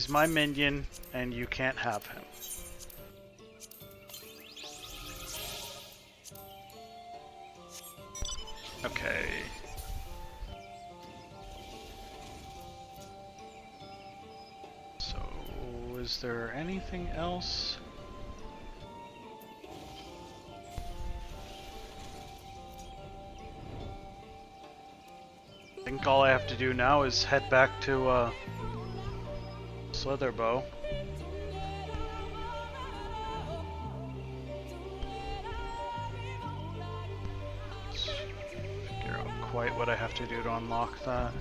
He's my minion, and you can't have him. Okay. So, is there anything else? I think all I have to do now is head back to Slitherbow. Let's figure out quite what I have to do to unlock that.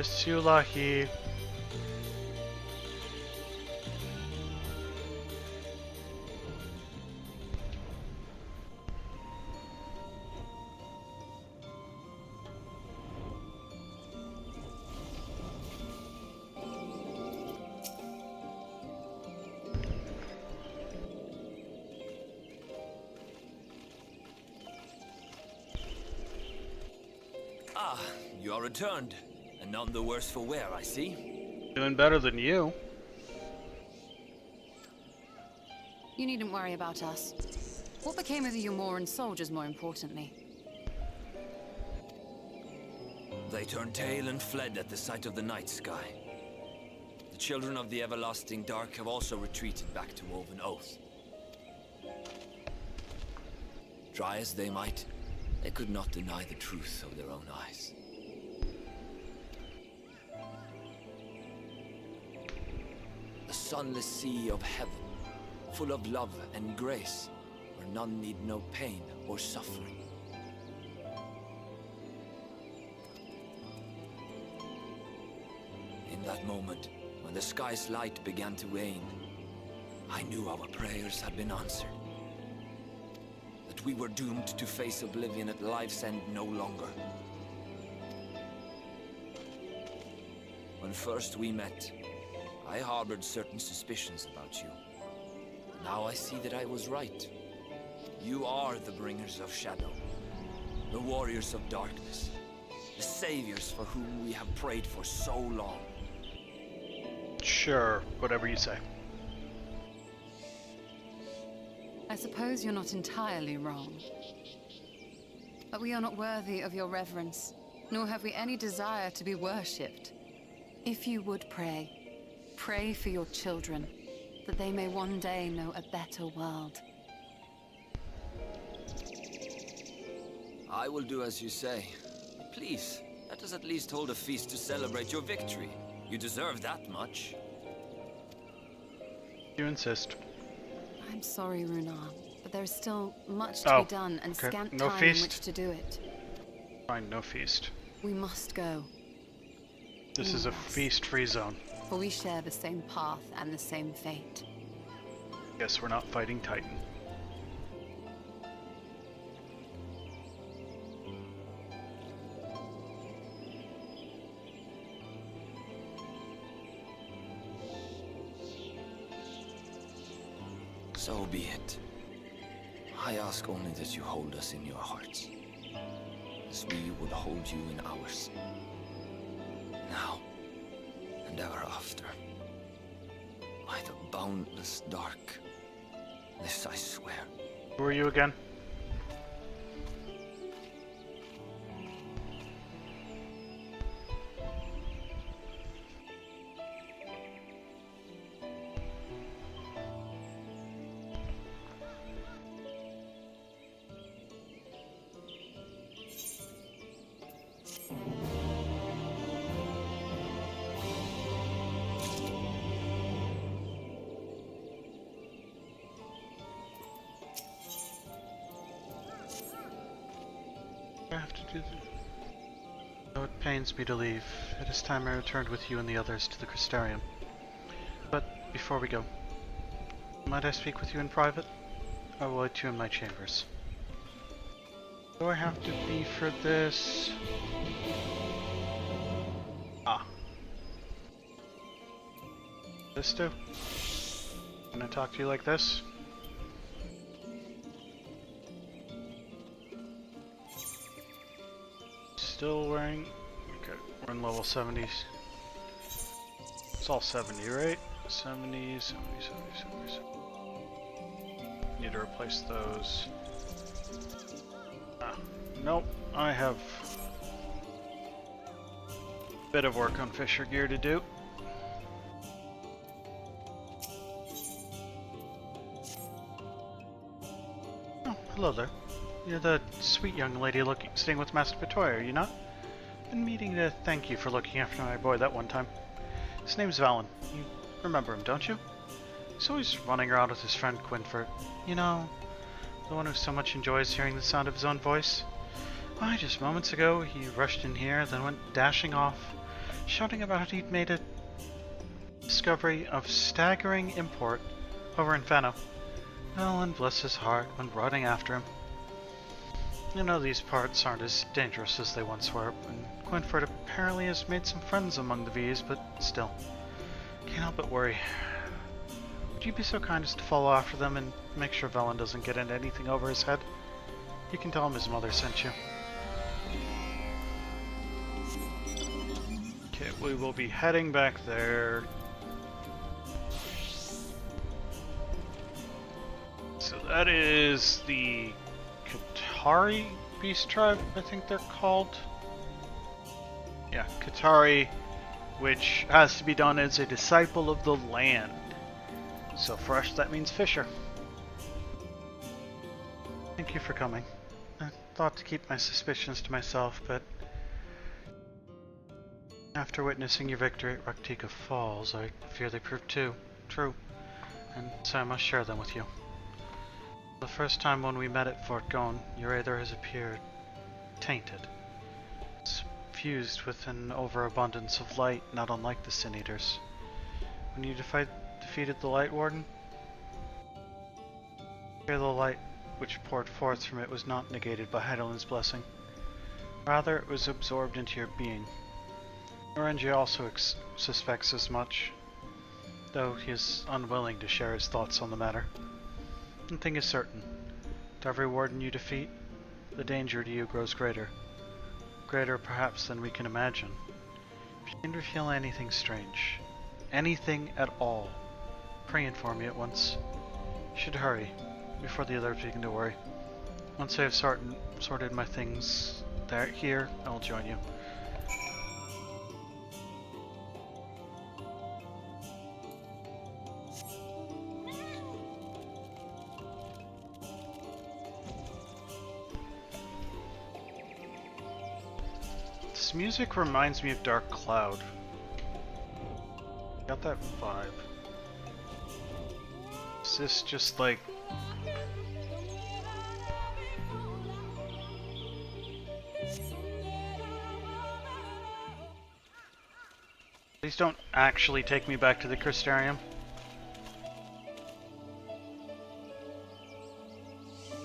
Sulahi. Ah, you are returned. And none the worse for wear, I see. Doing better than you. You needn't worry about us. What became of the Umoran soldiers, more importantly? They turned tail and fled at the sight of the night sky. The children of the everlasting dark have also retreated back to Woven Oath. Try as they might, they could not deny the truth of their own eyes. The sunless sea of heaven, full of love and grace, where none need know pain or suffering. In that moment, when the sky's light began to wane, I knew our prayers had been answered. That we were doomed to face oblivion at life's end no longer. When first we met, I harbored certain suspicions about you. Now I see that I was right. You are the bringers of shadow, the warriors of darkness, the saviors for whom we have prayed for so long. Sure, whatever you say. I suppose you're not entirely wrong. But we are not worthy of your reverence, nor have we any desire to be worshipped. If you would pray, pray for your children, that they may one day know a better world. I will do as you say. Please, let us at least hold a feast to celebrate your victory. You deserve that much. You insist. I'm sorry, Runar, but there is still much to be done and okay. scant No time feast. in which to do it. Fine, no feast. We must go. This is a feast-free zone. For we share the same path and the same fate. Guess we're not fighting Titan. So be it. I ask only that you hold us in your hearts, as we will hold you in ours. Now, and ever after. By the boundless dark. This I swear. Who are you again? I have to do this. Though it pains me to leave, it is time I returned with you and the others to the Crystarium. But before we go, might I speak with you in private? I will wait you in my chambers. Do I have to be for this? Ah. This do? Can I talk to you like this? Still wearing... Okay, we're in level 70s. It's all 70, right? 70, 70, 70, 70. Need to replace those. Nope, I have a bit of work on Fisher gear to do. Oh, hello there. You're the sweet young lady staying with Master Patoy, are you not? Been meaning to thank you for looking after my boy that one time. His name's Valen. You remember him, don't you? He's always running around with his friend Quinford. You know, the one who so much enjoys hearing the sound of his own voice. Why, just moments ago, he rushed in here, then went dashing off, shouting about how he'd made a discovery of staggering import over in Fano. Well, and bless his heart, went running after him. You know, these parts aren't as dangerous as they once were, and Quinford apparently has made some friends among the V's, but still, can't help but worry. Would you be so kind as to follow after them and make sure Velen doesn't get into anything over his head? You can tell him his mother sent you. Okay, we will be heading back there. So that is the Qatari Beast Tribe, I think they're called. Yeah, Qatari, which has to be done as a disciple of the land. So for us, that means Fisher. Thank you for coming. I thought to keep my suspicions to myself, but after witnessing your victory at Raktika Falls, I fear they proved true, and so I must share them with you. The first time when we met at Fort Gone, your aether has appeared tainted. It's fused with an overabundance of light, not unlike the Sin Eaters. When you defeated the Light Warden, the light which poured forth from it was not negated by Heidelin's blessing. Rather, it was absorbed into your being. Orenji also suspects as much, though he is unwilling to share his thoughts on the matter. One thing is certain. To every warden you defeat, the danger to you grows greater. Greater perhaps than we can imagine. If you begin to feel anything strange, anything at all, pray inform me at once. You should hurry, before the others begin to worry. Once I have sorted my things here, I will join you. This music reminds me of Dark Cloud. Got that vibe. Is this just like... Please don't actually take me back to the Crystarium.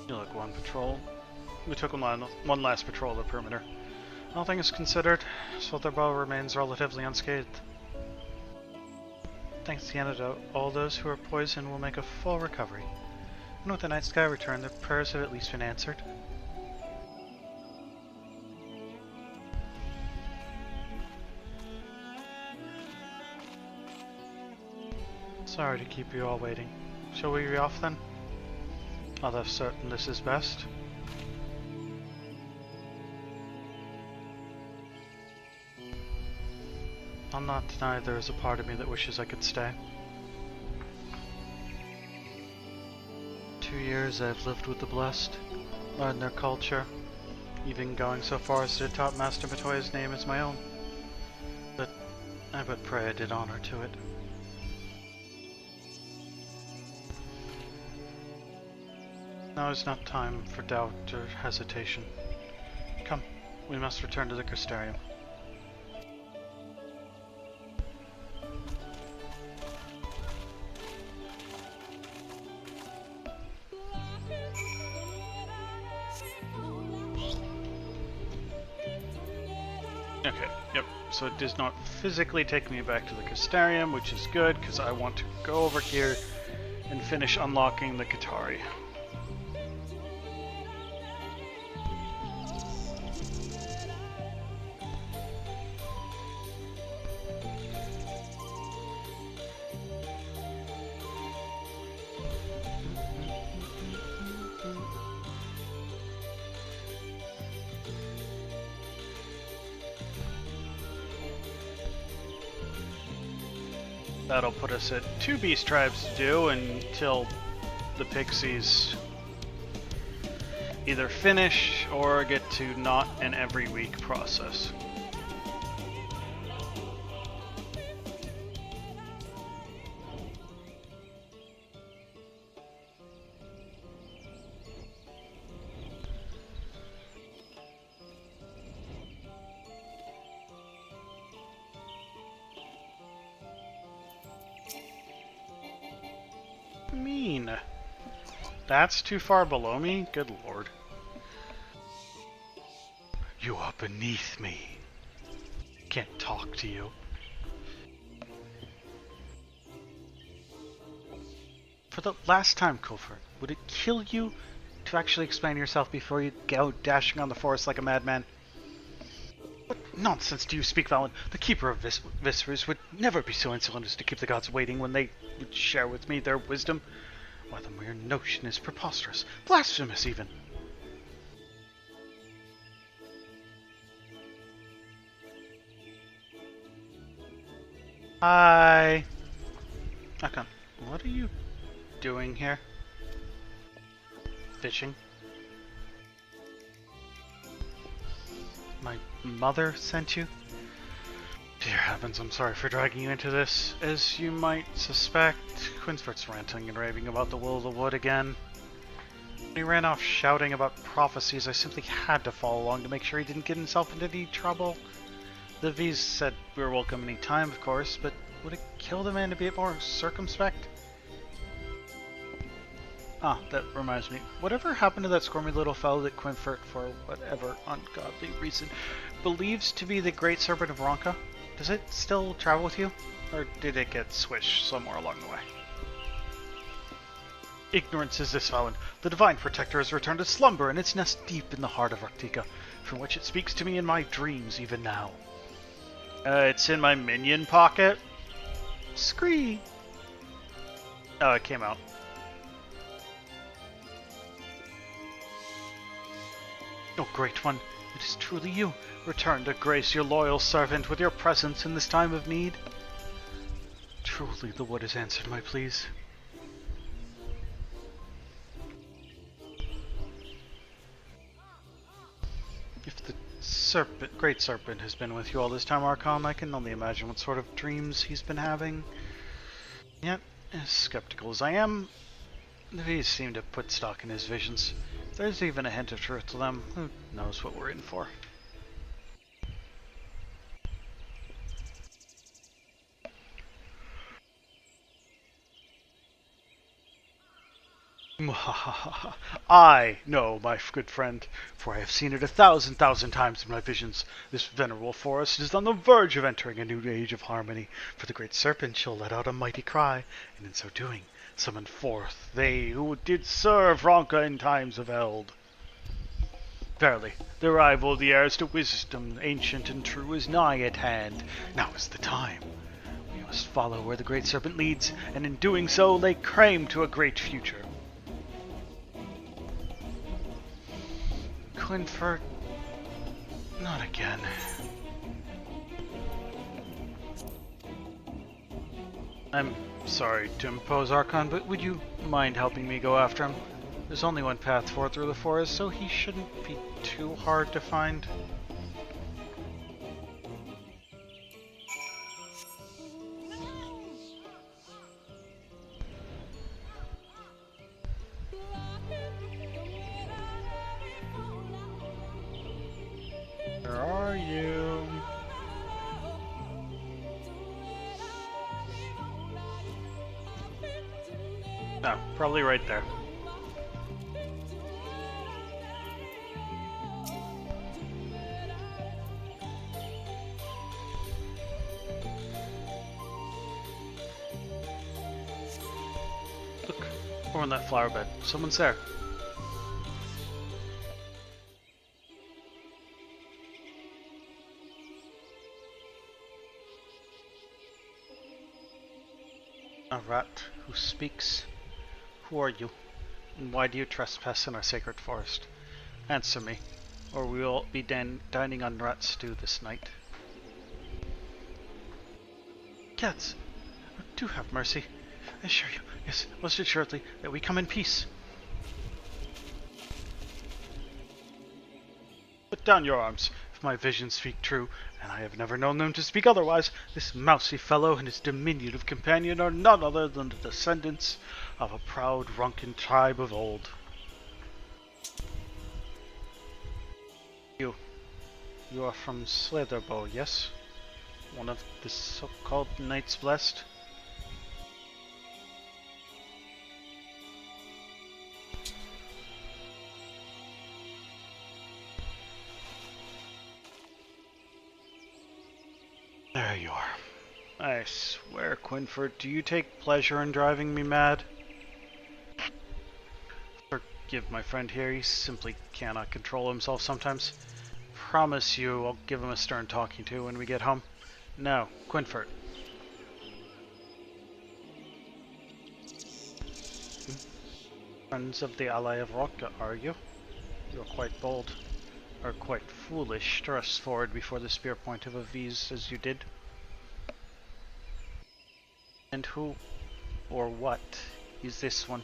You look one patrol. We took one last patrol of the perimeter. All things considered, Swotherbow remains relatively unscathed. Thanks to the antidote, all those who are poisoned will make a full recovery. And with the night sky return, their prayers have at least been answered. Sorry to keep you all waiting. Shall we be off then? Although certain this is best. I'll not deny there is a part of me that wishes I could stay. 2 years I've lived with the Blessed, learned their culture, even going so far as to adopt Master Matoya's name as my own. But I but pray I did honor to it. Now is not time for doubt or hesitation. Come, we must return to the Crystarium. Okay, yep. so it does not physically take me back to the Crystarium, which is good, because I want to go over here and finish unlocking the Qatari. That'll put us at 2 beast tribes to do until the pixies either finish or get to not an every week process. Mean. That's too far below me? Good lord. You are beneath me. Can't talk to you. For the last time, Kulfur, would it kill you to actually explain yourself before you go dashing on the forest like a madman? What nonsense do you speak, Valen? The Keeper of Viscers would never be so insolent as to keep the gods waiting when they would share with me their wisdom. Why, the mere notion is preposterous, blasphemous even. Hi. Okay, what are you doing here? Fishing? My mother sent you? Dear heavens, I'm sorry for dragging you into this. As you might suspect, Quinsford's ranting and raving about the will of the wood again. When he ran off shouting about prophecies, I simply had to follow along to make sure he didn't get himself into any trouble. The V's said we were welcome any time, of course, but would it kill the man to be a bit more circumspect? Ah, that reminds me. Whatever happened to that squirmy little fellow that Quinfert, for whatever ungodly reason, believes to be the Great Serpent of Ronka? Does it still travel with you? Or did it get swished somewhere along the way? Ignorance is this, Valen. The Divine Protector has returned to slumber in its nest deep in the heart of Arctica, from which it speaks to me in my dreams even now. It's in my minion pocket. Scree! Oh, it came out. Oh, Great One, it is truly you. Return to grace your loyal servant with your presence in this time of need. Truly the wood has answered my pleas. If the Great Serpent has been with you all this time, Archon, I can only imagine what sort of dreams he's been having. Yet, as skeptical as I am, the V's seem to put stock in his visions. If there's even a hint of truth to them, who knows what we're in for. I know, my good friend, for I have seen it 1,000,000 times in my visions. This venerable forest is on the verge of entering a new age of harmony, for the Great Serpent shall let out a mighty cry, and in so doing, summon forth they who did serve Ronka in times of eld. Verily, the arrival of the heirs to wisdom, ancient and true, is nigh at hand. Now is the time. We must follow where the Great Serpent leads, and in doing so lay claim to a great future. Quinfert, not again. I'm sorry to impose, Archon, but would you mind helping me go after him? There's only one path forward through the forest, so he shouldn't be too hard to find. Where are you? Oh, probably right there. Or in that flower bed. Someone's there. A rat who speaks. Who are you? And why do you trespass in our sacred forest? Answer me, or we will be dining on rat stew this night. Cats, do have mercy. I assure you, yes, most assuredly, that we come in peace. Put down your arms, if my visions speak true, and I have never known them to speak otherwise. This mousy fellow and his diminutive companion are none other than the descendants of a proud Runken tribe of old. You are from Slitherbow, yes? One of the so-called Knights Blessed? There you are. I swear, Quinford, do you take pleasure in driving me mad? Forgive my friend here, he simply cannot control himself sometimes. Promise you I'll give him a stern talking to when we get home. No, Quinford. Friends of the ally of Hrothgar, are you? You're quite bold, or quite foolish, to rush forward before the spear point of a V's as you did. And who, or what, is this one?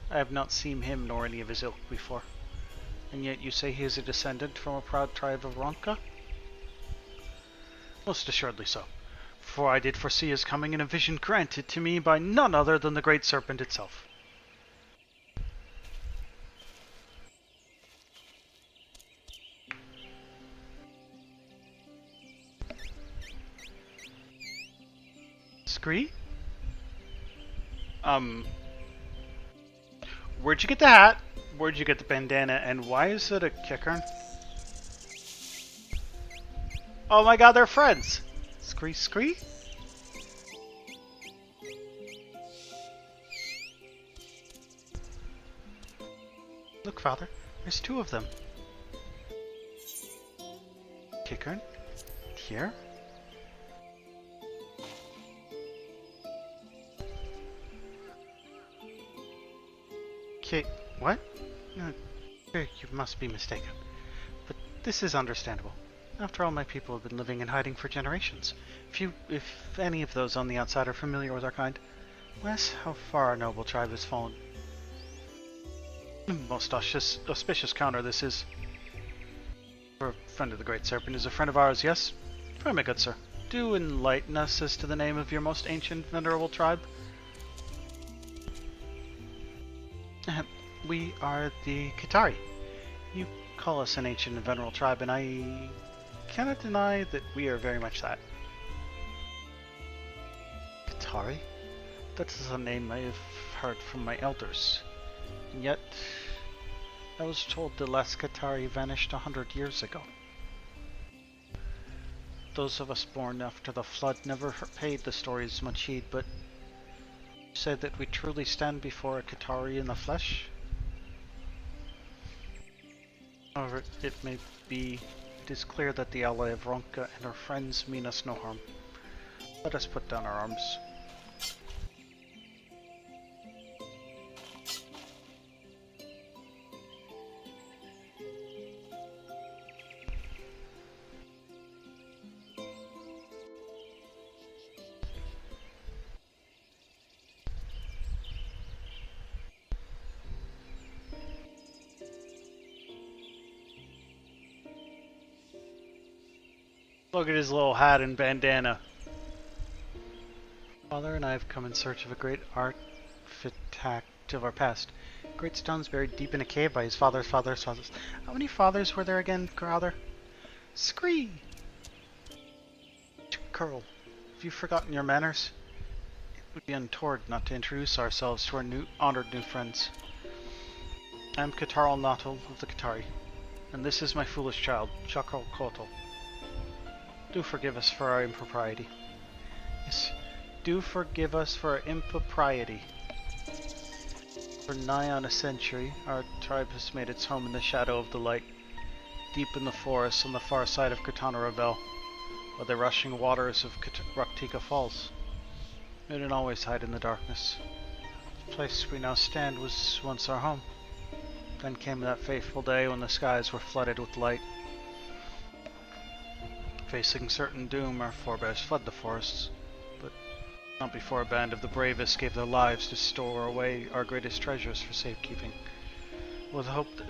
I have not seen him nor any of his ilk before. And yet you say he is a descendant from a proud tribe of Hrothgar? Most assuredly so, for I did foresee his coming in a vision granted to me by none other than the Great Serpent itself. Scree? Where'd you get the hat? Where'd you get the bandana? And why is it a kickern? Oh my god, they're friends! Scree Scree? Look, Father, there's two of them. Kickern? Here? What? You must be mistaken. But this is understandable. After all, my people have been living in hiding for generations. If any of those on the outside are familiar with our kind, alas, how far our noble tribe has fallen. Most auspicious counter this is. For a friend of the Great Serpent is a friend of ours, yes? Pray, my good sir, do enlighten us as to the name of your most ancient, venerable tribe. We are the Qitari. You call us an ancient and venerable tribe, and I cannot deny that we are very much that. Qitari? That is a name I have heard from my elders. And yet, I was told the last Qitari vanished 100 years ago. Those of us born after the flood never paid the stories much heed, but said that we truly stand before a Qitari in the flesh. However it may be, it is clear that the ally of Hrothgar and her friends mean us no harm. Let us put down our arms. Look at his little hat and bandana. Father and I have come in search of a great artifact of our past. Great stones buried deep in a cave by his father's father's fathers. How many fathers were there again, Crowther? Scree! Curl, have you forgotten your manners? It would be untoward not to introduce ourselves to our honored new friends. I am Katarl Natal of the Qitari, and this is my foolish child, Chakral Kotal. Do forgive us for our impropriety. Yes, do forgive us for our impropriety. For nigh on a century, our tribe has made its home in the shadow of the light, deep in the forest on the far side of Cortana Revel, by the rushing waters of Raktika Falls. We didn't always hide in the darkness. The place we now stand was once our home. Then came that fateful day when the skies were flooded with light. Facing certain doom, our forebears fled the forests, but not before a band of the bravest gave their lives to store away our greatest treasures for safekeeping, with the hope that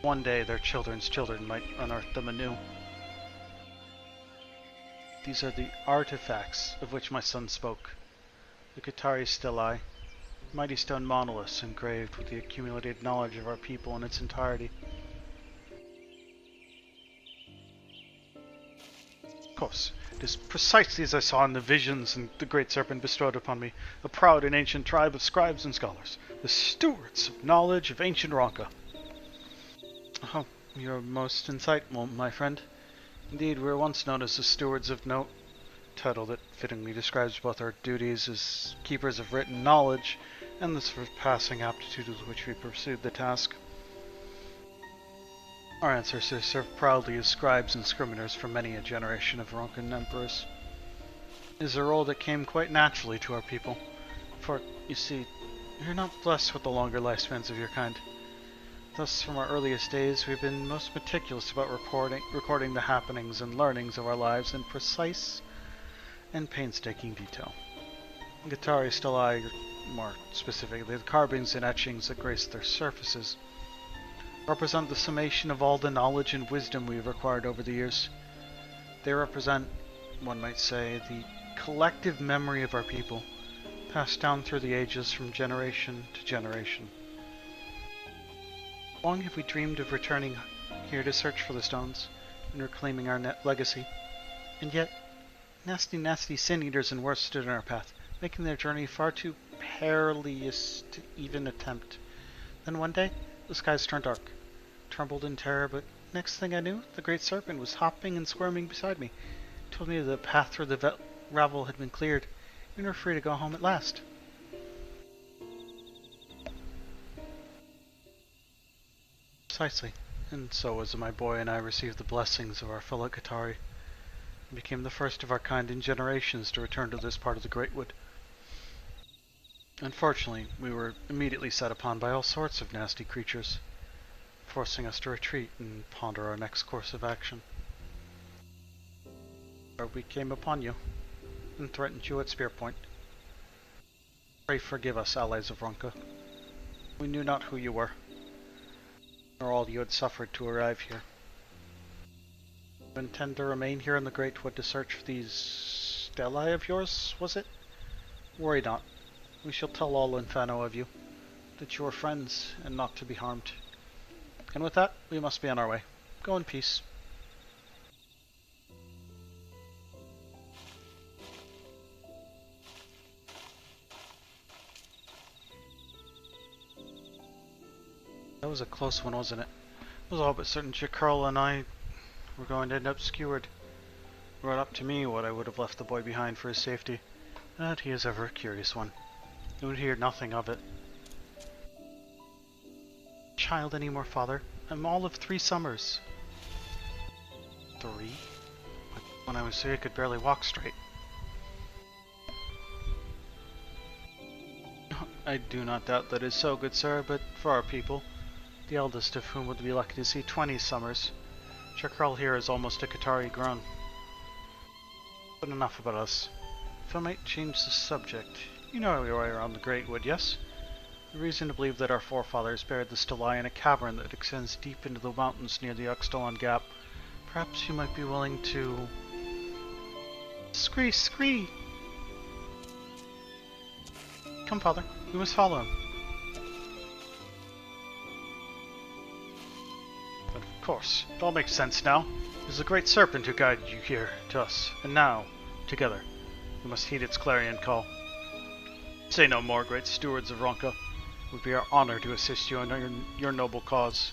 one day their children's children might unearth them anew. These are the artifacts of which my son spoke. The Qatari Stellae, mighty stone monoliths engraved with the accumulated knowledge of our people in its entirety. Of course, it is precisely as I saw in the visions and the great serpent bestowed upon me, a proud and ancient tribe of scribes and scholars, the stewards of knowledge of ancient Ronka. Oh, you're most insightful, my friend. Indeed, we were once known as the stewards of note, a title that fittingly describes both our duties as keepers of written knowledge and the surpassing aptitude with which we pursued the task. Our ancestors served proudly as scribes and scriveners for many a generation of Ronkan emperors. It is a role that came quite naturally to our people, for, you see, you're not blessed with the longer lifespans of your kind. Thus, from our earliest days, we've been most meticulous about recording the happenings and learnings of our lives in precise and painstaking detail. Qatari Stellae, more specifically, the carvings and etchings that grace their surfaces, represent the summation of all the knowledge and wisdom we have acquired over the years. They represent, one might say, the collective memory of our people, passed down through the ages from generation to generation. Long have we dreamed of returning here to search for the stones and reclaiming our legacy, and yet nasty sin-eaters and worse stood in our path, making their journey far too perilous to even attempt. Then one day, the skies turned dark. Trembled in terror, but next thing I knew, the great serpent was hopping and squirming beside me. Told me the path through the ravel had been cleared, and we were free to go home at last. Precisely. And so as my boy and I received the blessings of our fellow Qatari, and became the first of our kind in generations to return to this part of the Great Wood. Unfortunately, we were immediately set upon by all sorts of nasty creatures, forcing us to retreat and ponder our next course of action. But we came upon you, and threatened you at spear point. Pray forgive us, allies of Ronka. We knew not who you were, nor all you had suffered to arrive here. You intend to remain here in the Great Wood to search for these stellae of yours, was it? Worry not. We shall tell all Infano of you, that you are friends and not to be harmed. And with that, we must be on our way. Go in peace. That was a close one, wasn't it? It was all but certain Jakarl and I were going to end up skewered. It brought up to me what I would have left the boy behind for his safety. But he is ever a curious one. He would hear nothing of it. Child any more, father? I'm all of 3 summers. 3? But when I was 3, I could barely walk straight. I do not doubt that is so, good sir, but for our people, the eldest of whom would be lucky to see 20 summers, Jakarl here is almost a Qatari grown. But enough about us. If I might change the subject, you know your way around the Great Wood, yes? The reason to believe that our forefathers buried the Stellae in a cavern that extends deep into the mountains near the Uxtalan Gap. Perhaps you might be willing to... Scree! Come, father. We must follow him. But of course, it all makes sense now. It is the great serpent who guided you here to us, and now, together, we must heed its clarion call. Say no more, great stewards of Ronka. It would be our honor to assist you in your noble cause.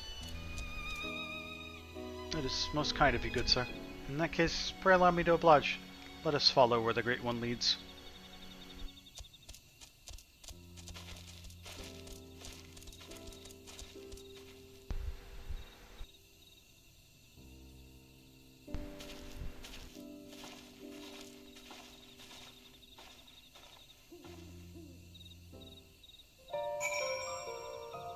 It is most kind of you, good sir. In that case, pray allow me to oblige. Let us follow where the Great One leads.